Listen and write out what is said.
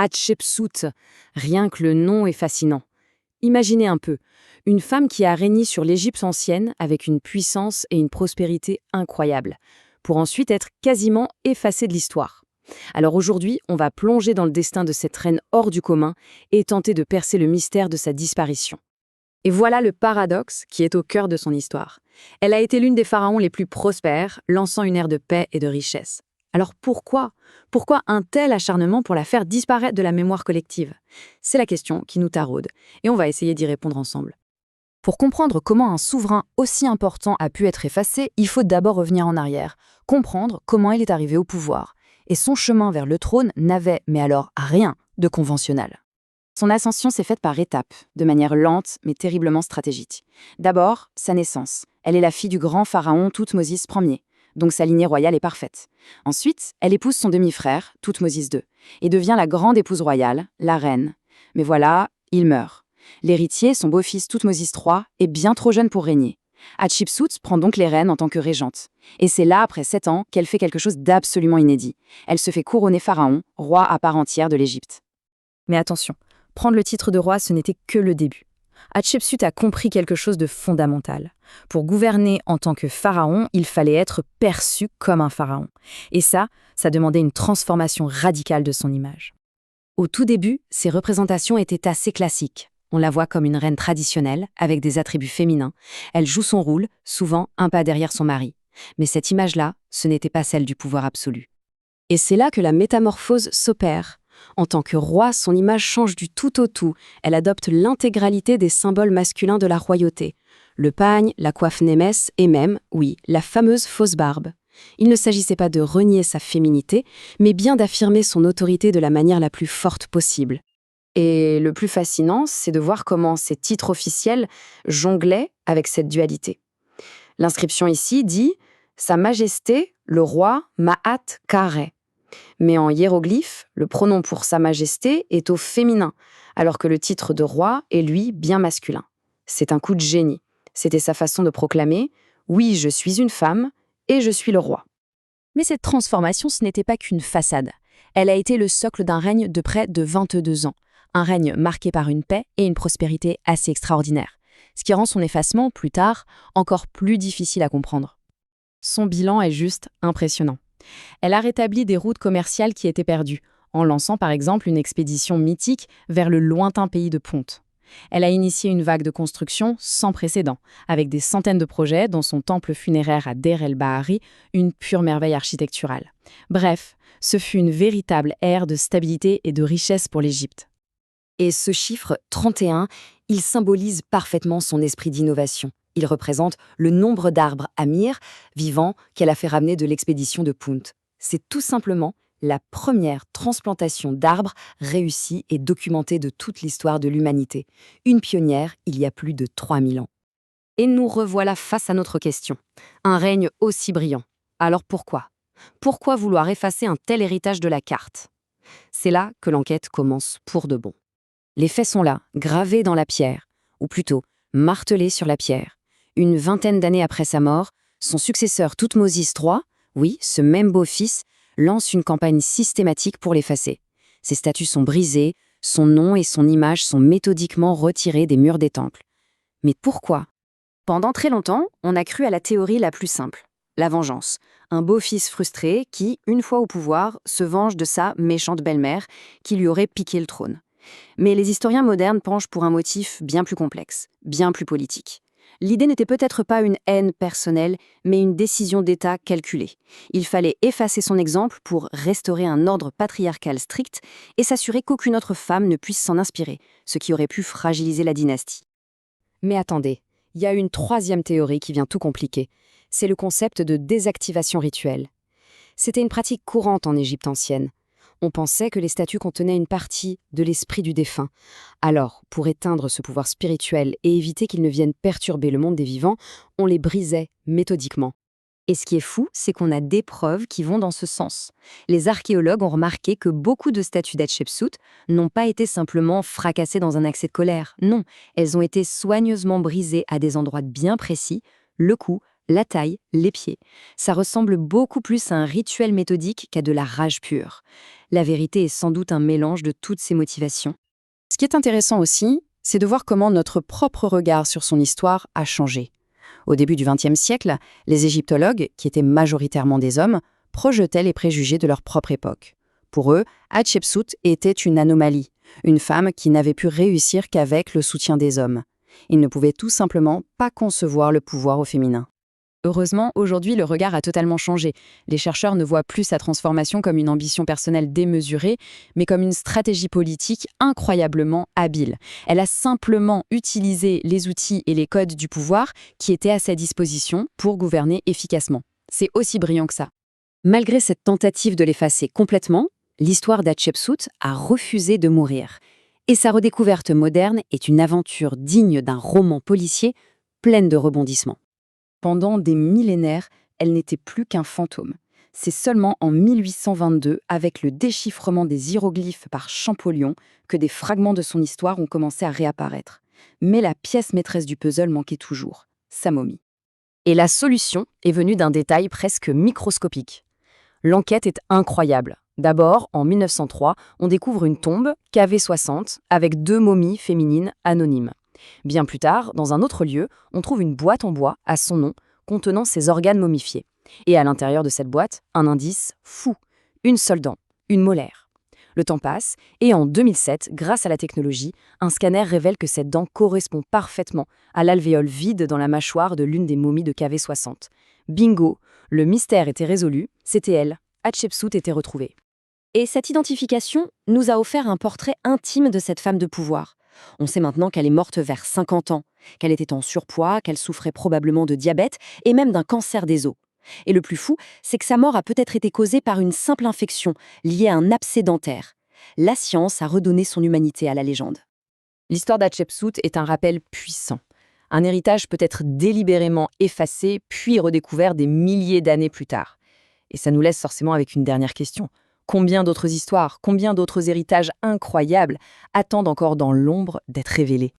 Hatshepsut, rien que le nom est fascinant. Imaginez un peu, une femme qui a régné sur l'Égypte ancienne avec une puissance et une prospérité incroyables, pour ensuite être quasiment effacée de l'histoire. Alors aujourd'hui, on va plonger dans le destin de cette reine hors du commun et tenter de percer le mystère de sa disparition. Et voilà le paradoxe qui est au cœur de son histoire. Elle a été l'une des pharaons les plus prospères, lançant une ère de paix et de richesse. Alors pourquoi? Pourquoi un tel acharnement pour la faire disparaître de la mémoire collective? C'est la question qui nous taraude, et on va essayer d'y répondre ensemble. Pour comprendre comment un souverain aussi important a pu être effacé, il faut d'abord revenir en arrière, comprendre comment il est arrivé au pouvoir. Et son chemin vers le trône n'avait, mais alors, rien de conventionnel. Son ascension s'est faite par étapes, de manière lente mais terriblement stratégique. D'abord, sa naissance. Elle est la fille du grand pharaon Thoutmôsis Ier, donc sa lignée royale est parfaite. Ensuite, elle épouse son demi-frère, Thoutmôsis II, et devient la grande épouse royale, la reine. Mais voilà, il meurt. L'héritier, son beau-fils Thoutmôsis III, est bien trop jeune pour régner. Hatshepsut prend donc les rênes en tant que régente. Et c'est là, après 7 ans, qu'elle fait quelque chose d'absolument inédit. Elle se fait couronner pharaon, roi à part entière de l'Égypte. Mais attention, prendre le titre de roi, ce n'était que le début. Hatshepsut a compris quelque chose de fondamental. Pour gouverner en tant que pharaon, il fallait être perçu comme un pharaon. Et ça demandait une transformation radicale de son image. Au tout début, ses représentations étaient assez classiques. On la voit comme une reine traditionnelle, avec des attributs féminins. Elle joue son rôle, souvent un pas derrière son mari. Mais cette image-là, ce n'était pas celle du pouvoir absolu. Et c'est là que la métamorphose s'opère. En tant que roi, son image change du tout au tout. Elle adopte l'intégralité des symboles masculins de la royauté. Le pagne, la coiffe némès et même, oui, la fameuse fausse barbe. Il ne s'agissait pas de renier sa féminité, mais bien d'affirmer son autorité de la manière la plus forte possible. Et le plus fascinant, c'est de voir comment ces titres officiels jonglaient avec cette dualité. L'inscription ici dit « Sa Majesté, le roi Maat Kare ». Mais en hiéroglyphe, le pronom pour Sa Majesté est au féminin, alors que le titre de roi est, lui, bien masculin. C'est un coup de génie. C'était sa façon de proclamer « Oui, je suis une femme et je suis le roi ». Mais cette transformation, ce n'était pas qu'une façade. Elle a été le socle d'un règne de près de 22 ans. Un règne marqué par une paix et une prospérité assez extraordinaires, ce qui rend son effacement, plus tard, encore plus difficile à comprendre. Son bilan est juste impressionnant. Elle a rétabli des routes commerciales qui étaient perdues, en lançant par exemple une expédition mythique vers le lointain pays de Ponte. Elle a initié une vague de construction sans précédent, avec des centaines de projets, dont son temple funéraire à Deir el-Bahari, une pure merveille architecturale. Bref, ce fut une véritable ère de stabilité et de richesse pour l'Égypte. Et ce chiffre 31, il symbolise parfaitement son esprit d'innovation. Il représente le nombre d'arbres Amir, vivants, qu'elle a fait ramener de l'expédition de Punt. C'est tout simplement la première transplantation d'arbres réussie et documentée de toute l'histoire de l'humanité. Une pionnière il y a plus de 3000 ans. Et nous revoilà face à notre question. Un règne aussi brillant. Alors pourquoi? Pourquoi vouloir effacer un tel héritage de la carte? C'est là que l'enquête commence pour de bon. Les faits sont là, gravés dans la pierre, ou plutôt martelés sur la pierre. Une vingtaine d'années après sa mort, son successeur Thoutmôsis III, oui, ce même beau-fils, lance une campagne systématique pour l'effacer. Ses statues sont brisées, son nom et son image sont méthodiquement retirés des murs des temples. Mais pourquoi? Pendant très longtemps, on a cru à la théorie la plus simple, la vengeance. Un beau-fils frustré qui, une fois au pouvoir, se venge de sa méchante belle-mère qui lui aurait piqué le trône. Mais les historiens modernes penchent pour un motif bien plus complexe, bien plus politique. L'idée n'était peut-être pas une haine personnelle, mais une décision d'État calculée. Il fallait effacer son exemple pour restaurer un ordre patriarcal strict et s'assurer qu'aucune autre femme ne puisse s'en inspirer, ce qui aurait pu fragiliser la dynastie. Mais attendez, il y a une troisième théorie qui vient tout compliquer. C'est le concept de désactivation rituelle. C'était une pratique courante en Égypte ancienne. On pensait que les statues contenaient une partie de l'esprit du défunt. Alors, pour éteindre ce pouvoir spirituel et éviter qu'il ne vienne perturber le monde des vivants, on les brisait méthodiquement. Et ce qui est fou, c'est qu'on a des preuves qui vont dans ce sens. Les archéologues ont remarqué que beaucoup de statues d'Hatshepsut n'ont pas été simplement fracassées dans un accès de colère. Non, elles ont été soigneusement brisées à des endroits bien précis, le cou, La taille, les pieds, ça ressemble beaucoup plus à un rituel méthodique qu'à de la rage pure. La vérité est sans doute un mélange de toutes ces motivations. Ce qui est intéressant aussi, c'est de voir comment notre propre regard sur son histoire a changé. Au début du XXe siècle, les égyptologues, qui étaient majoritairement des hommes, projetaient les préjugés de leur propre époque. Pour eux, Hatshepsut était une anomalie, une femme qui n'avait pu réussir qu'avec le soutien des hommes. Ils ne pouvaient tout simplement pas concevoir le pouvoir au féminin. Heureusement, aujourd'hui, le regard a totalement changé. Les chercheurs ne voient plus sa transformation comme une ambition personnelle démesurée, mais comme une stratégie politique incroyablement habile. Elle a simplement utilisé les outils et les codes du pouvoir qui étaient à sa disposition pour gouverner efficacement. C'est aussi brillant que ça. Malgré cette tentative de l'effacer complètement, l'histoire d'Hatshepsut a refusé de mourir. Et sa redécouverte moderne est une aventure digne d'un roman policier pleine de rebondissements. Pendant des millénaires, elle n'était plus qu'un fantôme. C'est seulement en 1822, avec le déchiffrement des hiéroglyphes par Champollion, que des fragments de son histoire ont commencé à réapparaître. Mais la pièce maîtresse du puzzle manquait toujours, sa momie. Et la solution est venue d'un détail presque microscopique. L'enquête est incroyable. D'abord, en 1903, on découvre une tombe, KV60, avec 2 momies féminines anonymes. Bien plus tard, dans un autre lieu, on trouve une boîte en bois à son nom, contenant ses organes momifiés. Et à l'intérieur de cette boîte, un indice fou, une seule dent, une molaire. Le temps passe, et en 2007, grâce à la technologie, un scanner révèle que cette dent correspond parfaitement à l'alvéole vide dans la mâchoire de l'une des momies de KV60. Bingo, le mystère était résolu, c'était elle, Hatshepsut était retrouvée. Et cette identification nous a offert un portrait intime de cette femme de pouvoir. On sait maintenant qu'elle est morte vers 50 ans, qu'elle était en surpoids, qu'elle souffrait probablement de diabète et même d'un cancer des os. Et le plus fou, c'est que sa mort a peut-être été causée par une simple infection liée à un abcès dentaire. La science a redonné son humanité à la légende. L'histoire d'Hatshepsut est un rappel puissant. Un héritage peut être délibérément effacé, puis redécouvert des milliers d'années plus tard. Et ça nous laisse forcément avec une dernière question. Combien d'autres histoires, combien d'autres héritages incroyables attendent encore dans l'ombre d'être révélés ?